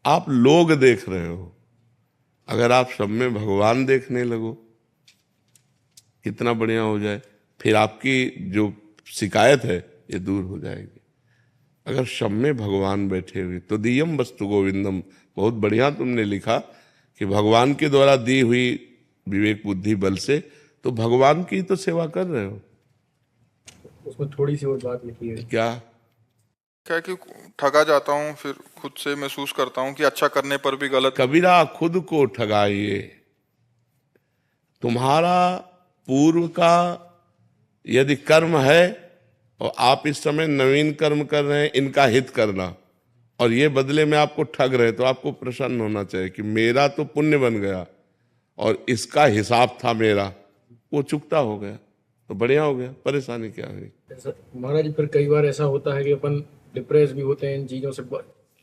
आप लोग देख रहे हो, अगर आप सब में भगवान देखने लगो कितना बढ़िया हो जाए, फिर आपकी जो शिकायत है ये दूर हो जाएगी। अगर सब में भगवान बैठे हुए तो दियम वस्तु गोविंदम, बहुत बढ़िया तुमने लिखा कि भगवान के द्वारा दी हुई विवेक बुद्धि बल से तो भगवान की तो सेवा कर रहे हो। उसमें थोड़ी सी और बात लिखी है। क्या क्या कि ठगा जाता हूँ, फिर खुद से महसूस करता हूँ कि अच्छा करने पर भी गलत। कबीरा खुद को ठगाइए, तुम्हारा पूर्व का यदि कर्म है और आप इस समय नवीन कर्म कर रहे हैं इनका हित करना, और ये बदले में आपको ठग रहे, तो आपको प्रसन्न होना चाहिए कि मेरा तो पुण्य बन गया और इसका हिसाब था मेरा, वो चुकता हो गया तो बढ़िया हो गया, परेशानी क्या हुई। महाराज फिर कई बार ऐसा होता है कि अपन डिप्रेस भी होते हैं इन चीजों से।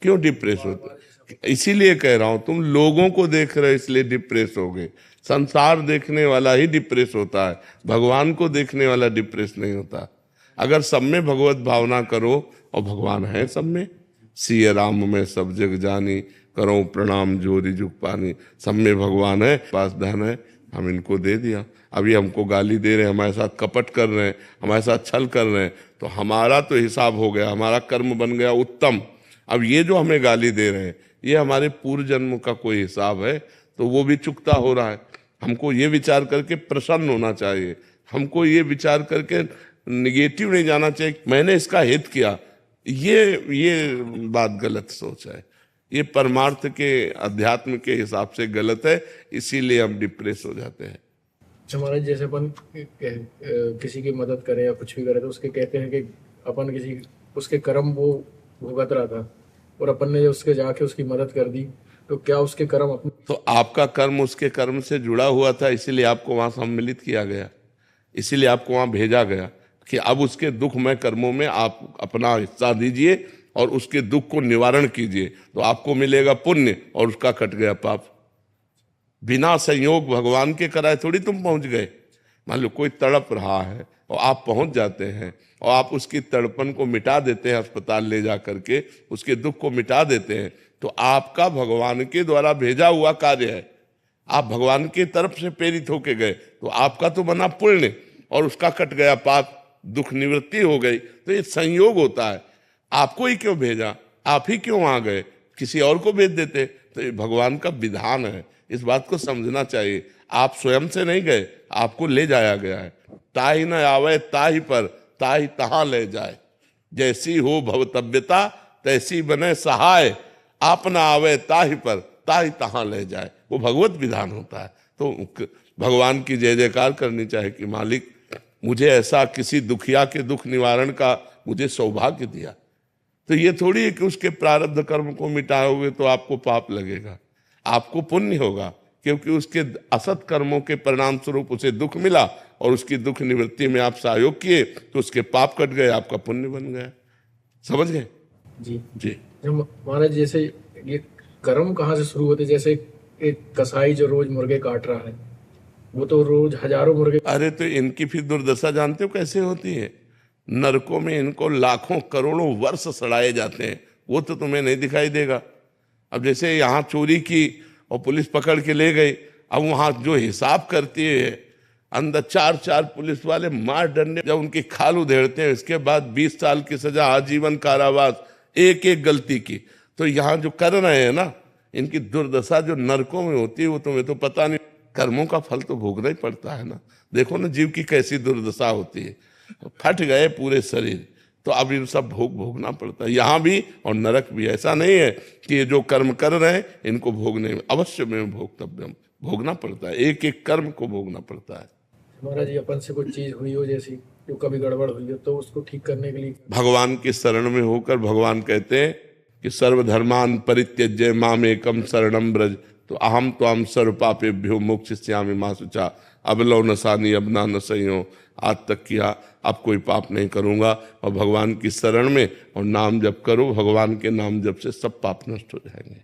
क्यों डिप्रेस होते? इसीलिए कह रहा हूं, तुम लोगों को देख रहे हो इसलिए डिप्रेस हो गए। संसार देखने वाला ही डिप्रेस होता है, भगवान को देखने वाला डिप्रेस नहीं होता। अगर सब में भगवत भावना करो, और भगवान है सब में, सिय राम में सब जग जानी, करो प्रणाम जोरी जुग पानी, सब में भगवान है, पास धन है, हम इनको दे दिया। अभी हमको गाली दे रहे हैं, हमारे साथ कपट कर रहे हैं, हमारे साथ छल कर रहे हैं, तो हमारा तो हिसाब हो गया, हमारा कर्म बन गया उत्तम। अब ये जो हमें गाली दे रहे हैं ये हमारे पूर्व जन्म का कोई हिसाब है, तो वो भी चुकता हो रहा है। हमको ये विचार करके प्रसन्न होना चाहिए, हमको ये विचार करके निगेटिव नहीं जाना चाहिए मैंने इसका हित किया। ये बात गलत सोच है, ये परमार्थ के अध्यात्म के हिसाब से गलत है, इसीलिए हम डिप्रेस हो जाते हैं। महाराज जैसे अपन किसी की मदद करें या कुछ भी करें तो उसके कहते हैं कि अपन किसी उसके कर्म वो भुगत रहा था और अपन ने उसके जाके उसकी मदद कर दी, तो क्या उसके कर्म अपने? तो आपका कर्म उसके कर्म से जुड़ा हुआ था, इसीलिए आपको वहां सम्मिलित किया गया, इसीलिए आपको वहां भेजा गया कि अब उसके दुखमय कर्मों में आप अपना हिस्सा दीजिए और उसके दुख को निवारण कीजिए, तो आपको मिलेगा पुण्य और उसका कट गया पाप। बिना संयोग भगवान के कराए थोड़ी तुम पहुंच गए। मान लो कोई तड़प रहा है और आप पहुंच जाते हैं और आप उसकी तड़पन को मिटा देते हैं, अस्पताल ले जा करके उसके दुख को मिटा देते हैं, तो आपका भगवान के द्वारा भेजा हुआ कार्य है। आप भगवान की तरफ से प्रेरित होके गए तो आपका तो बना पुण्य और उसका कट गया पाप, दुख निवृत्ति हो गई। तो ये संयोग होता है, आपको ही क्यों भेजा, आप ही क्यों आ गए, किसी और को भेज देते। तो ये भगवान का विधान है, इस बात को समझना चाहिए। आप स्वयं से नहीं गए, आपको ले जाया गया है। ताहि न आवे ताहि पर, ताहि तहां ले जाए, जैसी हो भवतव्यता तैसी बने सहाय, आप न आवे ताहि पर, ताहि तहां ले जाए, वो भगवत विधान होता है। तो भगवान की जय जयकार करनी चाहिए कि मालिक मुझे ऐसा किसी दुखिया के दुख निवारण का मुझे सौभाग्य दिया। तो ये थोड़ी है कि उसके प्रारब्ध कर्म को मिटाओगे तो आपको पाप लगेगा, आपको पुण्य होगा, क्योंकि उसके असत कर्मों के परिणाम स्वरूप उसे दुख मिला और उसकी दुख निवृत्ति में आप सहयोग किए तो उसके पाप कट गए, आपका पुण्य बन गया। समझ गए? जी जी। महाराज जैसे ये कर्म कहाँ से शुरू होते? जैसे एक कसाई जो रोज मुर्गे काट रहा है, वो तो रोज हजारों मुर्गे। अरे तो इनकी फिर दुर्दशा जानते हो कैसे होती है? नरकों में इनको लाखों करोड़ों वर्ष सड़ाए जाते हैं, वो तो तुम्हें नहीं दिखाई देगा। अब जैसे यहाँ चोरी की और पुलिस पकड़ के ले गई, अब वहाँ जो हिसाब करती है अंदर 4 पुलिस वाले मार डंडे जब उनकी खाल उधेड़ते हैं, इसके बाद 20 साल की सजा, आजीवन कारावास, एक एक गलती की। तो यहाँ जो कर रहे हैं ना, इनकी दुर्दशा जो नरकों में होती है वो तुम्हें तो पता नहीं। कर्मों का फल तो भोगना ही पड़ता है ना। देखो ना जीव की कैसी दुर्दशा होती है, फट गए पूरे शरीर, तो अब ये सब भोगना पड़ता है, यहाँ भी और नरक भी। ऐसा नहीं है कि ये जो कर्म कर रहे हैं इनको भोगने में अवश्य में भोगतव्य, भोगना पड़ता है, एक एक कर्म को भोगना पड़ता है। महाराज जी अपन से कोई चीज हुई हो जैसी जो कभी गड़बड़ हुई हो, तो उसको ठीक करने के लिए भगवान की शरण में होकर, भगवान कहते हैं कि सर्वधर्मान परित्यज्य मामेकम शरणम ब्रज, तो अहम त्वाम सर्व पापेभ्यो मोक्षयिष्यामि मा शुचा, अब लो नसानी अब ना नसइयो, आज तक किया अब कोई पाप नहीं करूंगा। और भगवान की शरण में और नाम जप करो, भगवान के नाम जप से सब पाप नष्ट हो जाएंगे।